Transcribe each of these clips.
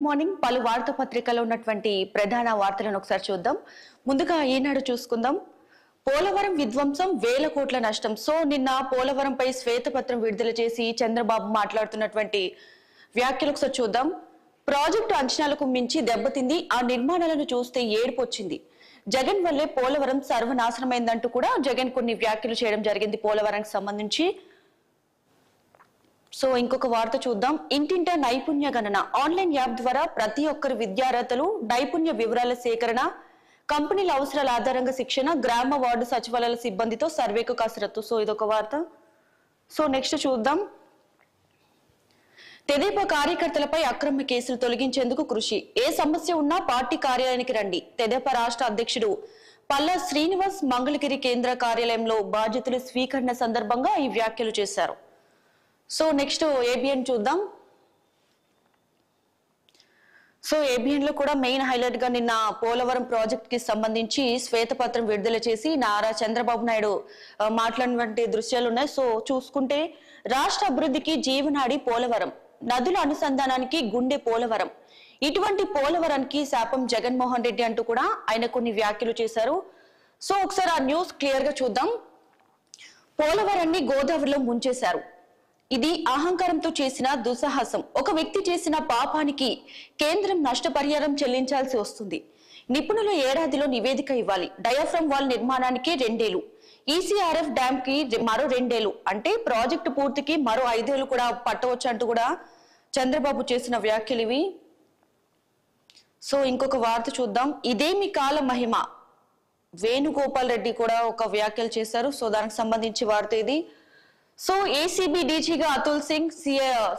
Morning పలు వార్తాపత్రికల్లో ఉన్నటువంటి ప్రధాన వార్తలను ఒకసారి చూద్దాం. ముందుగా ఈనాడు చూసుకుందాం. పోలవరం విధ్వంసం వేల కోట్ల నష్టం. సో నిన్న పోలవరంపై శ్వేతపత్రం విడుదల చేసి చంద్రబాబు మాట్లాడుతున్నటువంటి వ్యాఖ్యలు ఒకసారి చూద్దాం. ప్రాజెక్టు అంచనాలకు మించి దెబ్బతింది, ఆ నిర్మాణాలను చూస్తే ఏడుపు వచ్చింది. జగన్ వల్లే పోలవరం సర్వనాశనమైందంటూ కూడా జగన్ కొన్ని వ్యాఖ్యలు చేయడం జరిగింది పోలవరానికి సంబంధించి. సో ఇంకొక వార్త చూద్దాం. ఇంటింటా నైపుణ్య గణన ఆన్లైన్ యాప్ ద్వారా ప్రతి ఒక్కరు విద్యార్హతలు, నైపుణ్య వివరాల సేకరణ, కంపెనీల అవసరాల ఆధారంగా శిక్షణ, గ్రామ వార్డు సచివాలయాల సిబ్బందితో సర్వేకు కసరత్తు. సో ఇదొక వార్త. సో నెక్స్ట్ చూద్దాం. తెదేపా కార్యకర్తలపై అక్రమ కేసులు తొలగించేందుకు కృషి. ఏ సమస్య ఉన్నా పార్టీ కార్యాలయానికి రండి. తెదేపా రాష్ట్ర అధ్యక్షుడు పల్లా శ్రీనివాస్ మంగళగిరి కేంద్ర కార్యాలయంలో బాధ్యతల స్వీకరణ సందర్భంగా ఈ వ్యాఖ్యలు చేశారు. సో నెక్స్ట్ ఏబిఎన్ చూద్దాం. సో ఏబిఎన్ లో కూడా మెయిన్ హైలైట్ గా నిన్న పోలవరం ప్రాజెక్ట్ కి సంబంధించి శ్వేతపత్రం విడుదల చేసి నారా చంద్రబాబు నాయుడు మాట్లాడినటువంటి దృశ్యాలు ఉన్నాయి. సో చూసుకుంటే రాష్ట్ర అభివృద్ధికి జీవనాడి పోలవరం, నదుల అనుసంధానానికి గుండె పోలవరం, ఇటువంటి పోలవరానికి శాపం జగన్మోహన్ రెడ్డి అంటూ కూడా ఆయన కొన్ని వ్యాఖ్యలు చేశారు. సో ఒకసారి ఆ న్యూస్ క్లియర్ గా చూద్దాం. పోలవరాన్ని గోదావరిలో ముంచేశారు. ఇది అహంకారంతో చేసిన దుస్సాహసం. ఒక వ్యక్తి చేసిన పాపానికి కేంద్రం నష్టపరిహారం చెల్లించాల్సి వస్తుంది. నిపుణులు ఏడాదిలో నివేదిక ఇవ్వాలి. డయాఫ్రమ్ వాల్ నిర్మాణానికి 2 ఏళ్లు, ఈసీఆర్ఎఫ్ డ్యామ్ కి మరో 2 ఏళ్లు, అంటే ప్రాజెక్టు పూర్తికి మరో 5 ఏళ్లు కూడా పట్టవచ్చు అంటూ కూడా చంద్రబాబు చేసిన వ్యాఖ్యలు ఇవి. సో ఇంకొక వార్త చూద్దాం. ఇదేమి కాల మహిమ, వేణుగోపాల్ రెడ్డి కూడా ఒక వ్యాఖ్యలు చేశారు. సో దానికి సంబంధించి వార్త ఇది. సో ఏసీబీ డీజీగా అతుల్ సింగ్,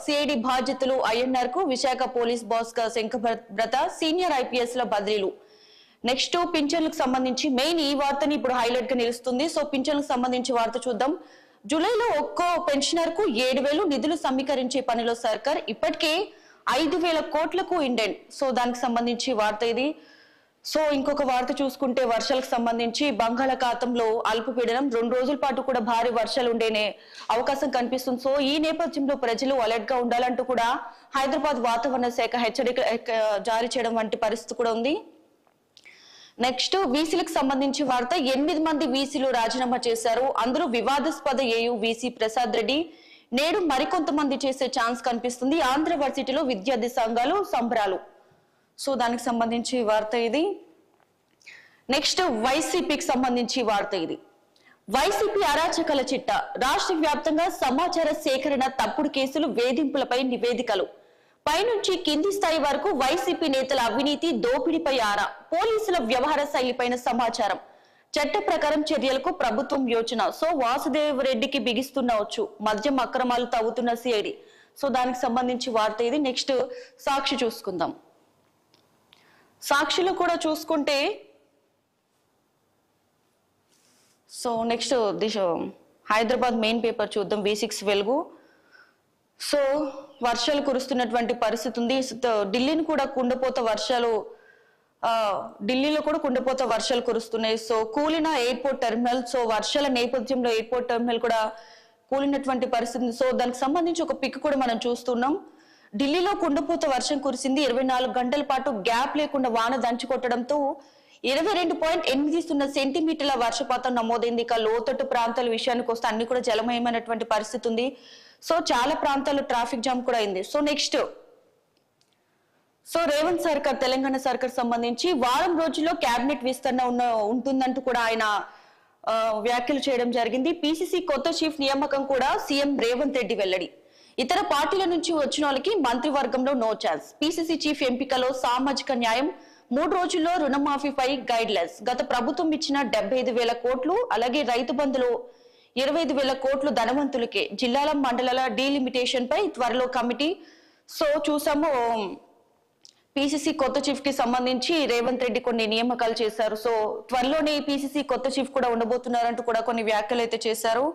సిఐడి బాధ్యతలు ఐఎన్ఆర్ కు, విశాఖ పోలీస్ బాస్ గా శంఖభ్రత, సీనియర్ ఐపీఎస్ ల బదిలీలు. నెక్స్ట్ పింఛన్లకు సంబంధించి మెయిన్ ఈ వార్తని ఇప్పుడు హైలైట్ గా నిలుస్తుంది. సో పింఛన్లకు సంబంధించి వార్త చూద్దాం. జూలైలో ఒక్కో పెన్షనర్ కు 7,000 నిధులు సమీకరించే పనిలో సర్కార్, ఇప్పటికే 5,000 కోట్లకు ఇండెంట్. సో దానికి సంబంధించి వార్త ఇది. సో ఇంకొక వార్త చూసుకుంటే వర్షాలకు సంబంధించి బంగాళాఖాతంలో అల్పపీడనం 2 రోజుల పాటు కూడా భారీ వర్షాలు ఉండేనే అవకాశం కనిపిస్తుంది. సో ఈ నేపథ్యంలో ప్రజలు అలర్ట్ గా ఉండాలంటూ కూడా హైదరాబాద్ వాతావరణ శాఖ హెచ్చరిక జారీ చేయడం వంటి పరిస్థితి కూడా ఉంది. నెక్స్ట్ వీసీలకు సంబంధించి వార్త. 8 మంది వీసీలు రాజీనామా చేశారు. అందరూ వివాదాస్పద ఏయూ వీసీ ప్రసాద్ రెడ్డి. నేడు మరికొంతమంది చేసే ఛాన్స్ కనిపిస్తుంది. ఆంధ్ర వర్సిటీలో విద్యార్థి సంఘాలు సంబరాలు. సో దానికి సంబంధించి వార్త ఇది. నెక్స్ట్ వైసీపీకి సంబంధించి వార్త ఇది. వైసీపీ అరాచకాల చిట్ట, రాష్ట్ర వ్యాప్తంగా సమాచార సేకరణ, తప్పుడు కేసులు, వేధింపులపై నివేదికలు, పైనుంచి కింది స్థాయి వరకు వైసీపీ నేతల అవినీతి, దోపిడీపై ఆరా, పోలీసుల వ్యవహార శైలిపైన సమాచారం, చట్ట ప్రకారం చర్యలకు ప్రభుత్వం యోచన. సో వాసుదేవ్ రెడ్డికి బిగిస్తున్నవచ్చు, మద్యం అక్రమాలు తవ్వుతున్న సిఐడి. సో దానికి సంబంధించి వార్త ఇది. నెక్స్ట్ సాక్షి చూసుకుందాం. సాక్షిలో కూడా చూసుకుంటే so next Hyderabad main paper చూద్దాం. V6 వెలుగు. సో వర్షాలు కురుస్తున్నటువంటి పరిస్థితి ఉంది. ఢిల్లీని కూడా కుండపోత వర్షాలు, ఢిల్లీలో కూడా కుండపోత వర్షాలు కురుస్తున్నాయి. సో కూలిన ఎయిర్పోర్ట్ టెర్మినల్. సో వర్షాల నేపథ్యంలో ఎయిర్పోర్ట్ టెర్మినల్ కూడా కూలినటువంటి పరిస్థితి. సో దానికి సంబంధించి ఒక పిక్ కూడా మనం చూస్తున్నాం. ఢిల్లీలో కుండపోత వర్షం కురిసింది. 24 గంటల పాటు గ్యాప్ లేకుండా వాన దంచి కొట్టడంతో 22.80 సెంటీమీటర్ల వర్షపాతం నమోదైంది. ఇక లోతట్టు ప్రాంతాల విషయానికి వస్తే అన్ని కూడా జలమయమైనటువంటి పరిస్థితి ఉంది. సో చాలా ప్రాంతాల్లో ట్రాఫిక్ జామ్ కూడా అయింది. సో నెక్స్ట్ సో రేవంత్ సర్కార్, తెలంగాణ సర్కార్ సంబంధించి వారం రోజుల్లో కేబినెట్ విస్తరణ ఉంటుందంటూ కూడా ఆయన వ్యాఖ్యలు చేయడం జరిగింది. పిసిసి కొత్త చీఫ్ నియామకం కూడా సీఎం రేవంత్ రెడ్డి వెల్లడి. ఇతర పార్టీల నుంచి వచ్చిన వాళ్ళకి మంత్రివర్గంలో నో ఛాన్స్. పిసిసి చీఫ్ ఎంపికలో సామాజిక న్యాయం, 3 రోజుల్లో రుణమాఫీపై గైడ్ లైన్స్. గత ప్రభుత్వం ఇచ్చిన 75,000 కోట్లు, అలాగే రైతు బంధులో 25,000 కోట్లు ధనవంతులకే. జిల్లాల మండలాల డీలిమిటేషన్ పై త్వరలో కమిటీ. సో చూసాము పిసిసి కొత్త చీఫ్ కి సంబంధించి రేవంత్ రెడ్డి కొన్ని నియామకాలు చేశారు. సో త్వరలోనే పిసిసి కొత్త చీఫ్ కూడా ఉండబోతున్నారంటూ కూడా కొన్ని వ్యాఖ్యలు అయితే చేశారు.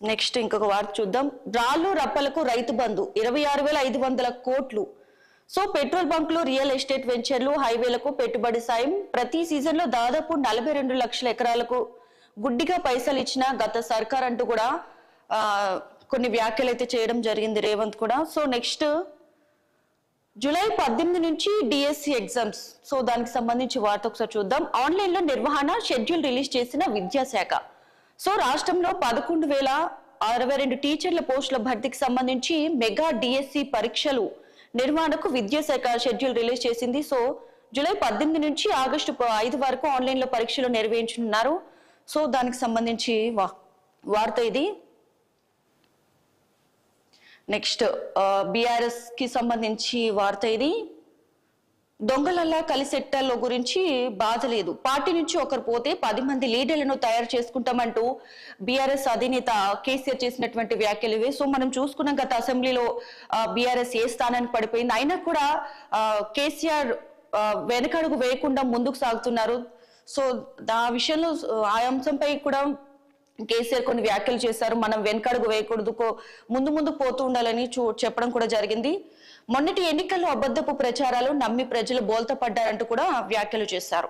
నెక్స్ట్ ఇంకొక వార్త చూద్దాం. రాళ్ళు రప్పలకు రైతు బంధు 26,500 కోట్లు. సో పెట్రోల్ బంకులు, రియల్ ఎస్టేట్ వెంచర్లు, హైవేలకు పెట్టుబడి సాయం. ప్రతి సీజన్ లో దాదాపు 42 లక్షల ఎకరాలకు గుడ్డిగా పైసలు ఇచ్చిన గత సర్కార్ అంటూ కూడా కొన్ని వ్యాఖ్యలు అయితే చేయడం జరిగింది రేవంత్ కూడా. సో నెక్స్ట్ జూలై 18 నుంచి డిఎస్సి ఎగ్జామ్స్. సో దానికి సంబంధించి వార్త ఒకసారి చూద్దాం. ఆన్లైన్ లో నిర్వహణ షెడ్యూల్ రిలీజ్ చేసిన విద్యాశాఖ. సో రాష్ట్రంలో 11,062 టీచర్ల పోస్టుల భర్తీకి సంబంధించి మెగా డిఎస్సి పరీక్షలు నిర్వహణకు విద్యాశాఖ షెడ్యూల్ రిలీజ్ చేసింది. సో జూలై 18 నుంచి ఆగస్టు 5 వరకు ఆన్లైన్ లో పరీక్షలు నిర్వహించనున్నారు. సో దానికి సంబంధించి వార్త ఇది. నెక్స్ట్ బీఆర్ఎస్ కి సంబంధించి వార్త ఇది. దొంగలల్లా కలిసెట్టల్లో గురించి బాధ లేదు, పార్టీ నుంచి ఒకరు పోతే 10 మంది లీడర్లను తయారు చేసుకుంటామంటూ బీఆర్ఎస్ అధినేత కేసీఆర్ చేసినటువంటి వ్యాఖ్యలు ఇవి. సో మనం చూసుకున్నాం గత అసెంబ్లీలో బీఆర్ఎస్ ఏ స్థానానికి పడిపోయింది, అయినా కూడా కేసీఆర్ వెనకడుగు వేయకుండా ముందుకు సాగుతున్నారు. సో ఆ విషయంలో ఆ అంశంపై కూడా కేసీఆర్ కొన్ని వ్యాఖ్యలు చేశారు. మనం వెనకడుగు వేయకూడదు, ముందు పోతూ ఉండాలని చెప్పడం కూడా జరిగింది. మొన్నటి ఎన్నికల్లో అబద్ధపు ప్రచారాలు నమ్మి ప్రజలు బోల్తా పడ్డారంటూ కూడా వ్యాఖ్యలు చేశారు.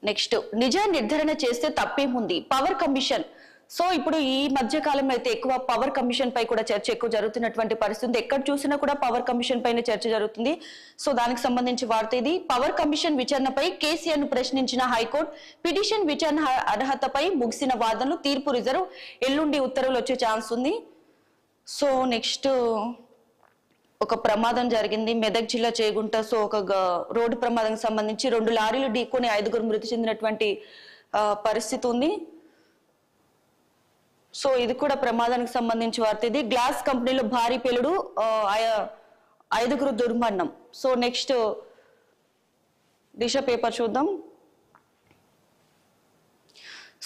నెక్స్ట్ నిజ నిర్ధారణ చేస్తే తప్పేముంది, పవర్ కమిషన్. సో ఇప్పుడు ఈ మధ్య కాలంలో అయితే ఎక్కువ పవర్ కమిషన్ పై కూడా చర్చ ఎక్కువ జరుగుతున్నటువంటి పరిస్థితి. ఎక్కడ చూసినా కూడా పవర్ కమిషన్ పైన చర్చ జరుగుతుంది. సో దానికి సంబంధించి వార్త ఇది. పవర్ కమిషన్ విచారణపై కేసీఆర్ ను ప్రశ్నించిన హైకోర్టు. పిటిషన్ విచారణ అర్హతపై ముగిసిన వాదనలు, తీర్పు రిజర్వ్, ఎల్లుండి ఉత్తర్వులు వచ్చే ఛాన్స్ ఉంది. సో నెక్స్ట్ ఒక ప్రమాదం జరిగింది మెదక్ జిల్లా చేగుంట. సో ఒక రోడ్డు ప్రమాదానికి సంబంధించి 2 లారీలు ఢీకొని 5గురు మృతి చెందినటువంటి పరిస్థితి ఉంది. సో ఇది కూడా ప్రమాదానికి సంబంధించి వార్త ఇది. గ్లాస్ కంపెనీలో భారీ పేలుడు, 5గురు దుర్మరణం. సో నెక్స్ట్ దిశ పేపర్ చూద్దాం.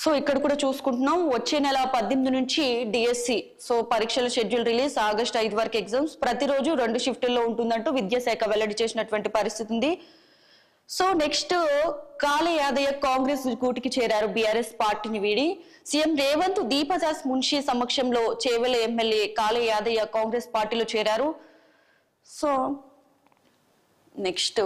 సో ఇక్కడ కూడా చూసుకుంటున్నాం వచ్చే నెల 18 నుంచి డిఎస్సి సో పరీక్షల షెడ్యూల్ రిలీజ్, ఆగస్టు 5 వరకు ఎగ్జామ్స్, ప్రతిరోజు 2 షిఫ్టుల్లో ఉంటుందంటూ విద్యాశాఖ వెల్లడి చేసినటువంటి పరిస్థితి ఉంది. సో నెక్స్ట్ కాళ యాదయ్య కాంగ్రెస్ గూటికి చేరారు. బీఆర్ఎస్ పార్టీని వీడి సీఎం రేవంత్, దీపదాస్ మున్షి సమక్షంలో చేవెళ్ల ఎమ్మెల్యే కాళ యాదయ్య కాంగ్రెస్ పార్టీలో చేరారు. సో నెక్స్ట్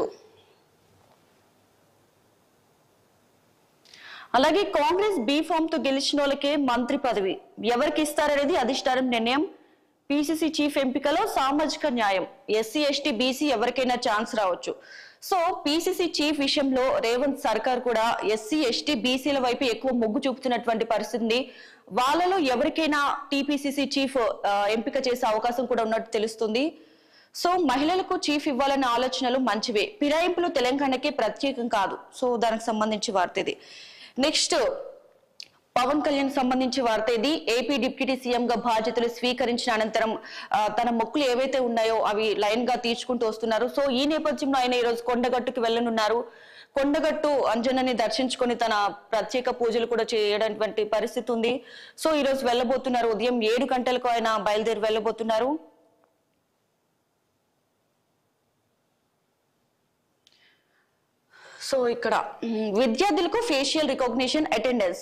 అలాగే కాంగ్రెస్ బీఫామ్ తో గెలిచిన వాళ్ళకే మంత్రి పదవి ఎవరికి ఇస్తారనేది అధిష్టానం నిర్ణయం. పిసిసి చీఫ్ ఎంపికలో సామాజిక న్యాయం, ఎస్సీ ఎస్టీ బీసీ ఎవరికైనా ఛాన్స్ రావచ్చు. సో పిసిసి చీఫ్ విషయంలో రేవంత్ సర్కార్ కూడా ఎస్సీ ఎస్టీ బీసీల వైపు ఎక్కువ మొగ్గు చూపుతున్నటువంటి పరిస్థితి. వాళ్ళలో ఎవరికైనా టీపీసీసీ చీఫ్ ఎంపిక చేసే అవకాశం కూడా ఉన్నట్టు తెలుస్తుంది. సో మహిళలకు చీఫ్ ఇవ్వాలన్న ఆలోచనలు మంచివే, ఫిరాయింపులు తెలంగాణకే ప్రత్యేకం కాదు. సో దానికి సంబంధించి వార్త ఇది. నెక్స్ట్ పవన్ కళ్యాణ్ సంబంధించి వార్త ఇది. ఏపీ డిప్యూటీ సీఎం గా బాధ్యతలు స్వీకరించిన అనంతరం తన మొక్కులు ఏవైతే ఉన్నాయో అవి లైన్ గా తీర్చుకుంటూ వస్తున్నారు. సో ఈ నేపథ్యంలో ఆయన ఈరోజు కొండగట్టుకు వెళ్ళనున్నారు. కొండగట్టు అంజనని దర్శించుకొని తన ప్రత్యేక పూజలు కూడా చేయడానికి పరిస్థితి ఉంది. సో ఈ రోజు వెళ్ళబోతున్నారు. ఉదయం 7 గంటలకు ఆయన బయలుదేరి వెళ్ళబోతున్నారు. సో ఇక్కడ విద్యార్థులకు ఫేషియల్ రికగ్నిషన్ అటెండెన్స్,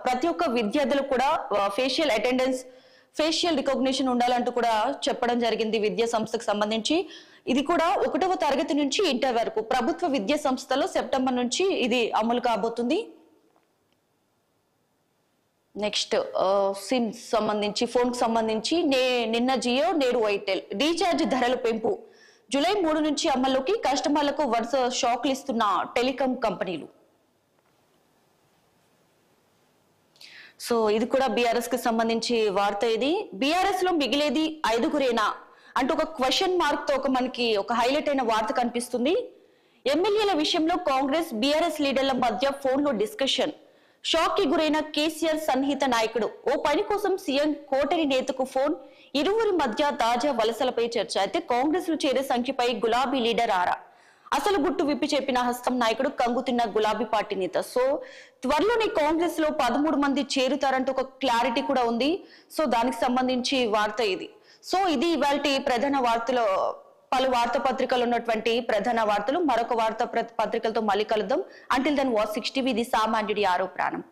ప్రతి ఒక్క విద్యార్థులకు కూడా ఫేషియల్ రికగ్నిషన్ ఉండాలంటూ కూడా చెప్పడం జరిగింది విద్యా సంస్థకు సంబంధించి. ఇది కూడా 1వ తరగతి నుంచి ఇంటర్ వరకు ప్రభుత్వ విద్యా సంస్థలో సెప్టెంబర్ నుంచి ఇది అమలు కాబోతుంది. నెక్స్ట్ సిమ్ సంబంధించి ఫోన్ కు సంబంధించి నిన్న జియో నేడు ఎయిర్టెల్ రీఛార్జ్ ధరల పెంపు జూలై 3 నుంచి అమల్లోకి, కస్టమర్లకు వరుస షాక్లు ఇస్తున్న టెలికాం కంపెనీలు. సో ఇది కూడా బీఆర్ఎస్ కి సంబంధించి వార్త ఇది. బీఆర్ఎస్ లో మిగిలేది 5గురేనా అంటూ ఒక క్వశ్చన్ మార్క్ తో మనకి ఒక హైలైట్ అయిన వార్త కనిపిస్తుంది. ఎమ్మెల్యేల విషయంలో కాంగ్రెస్ బీఆర్ఎస్ లీడర్ల మధ్య ఫోన్ లో డిస్కషన్, షాక్ కి గురైన కేసీఆర్ సన్నిహిత నాయకుడు, ఓ పని కోసం సీఎం కోటరి నేతకు ఫోన్, ఇరువురి మధ్య తాజా వలసలపై చర్చ. అయితే కాంగ్రెస్ లో చేరే సంఖ్యపై గులాబీ లీడర్ ఆరా, అసలు గుట్టు విప్పి చెప్పిన హస్తం నాయకుడు కంగుతిన్న గులాబీ పార్టీ నేత. సో త్వరలోనే కాంగ్రెస్ లో 13 మంది చేరుతారంటూ ఒక క్లారిటీ కూడా ఉంది. సో దానికి సంబంధించి వార్త ఇది. సో ఇది ఇవాల్టి ప్రధాన వార్తలో పలు వార్తా పత్రికలు ఉన్నటువంటి ప్రధాన వార్తలు. మరొక వార్తా పత్రికలతో మళ్ళీ కలుద్దాం. అంటిల్ దెన్ వాచ్ 6 టీవీ, ఇది సామాన్యుడి ఆరో ప్రాణం.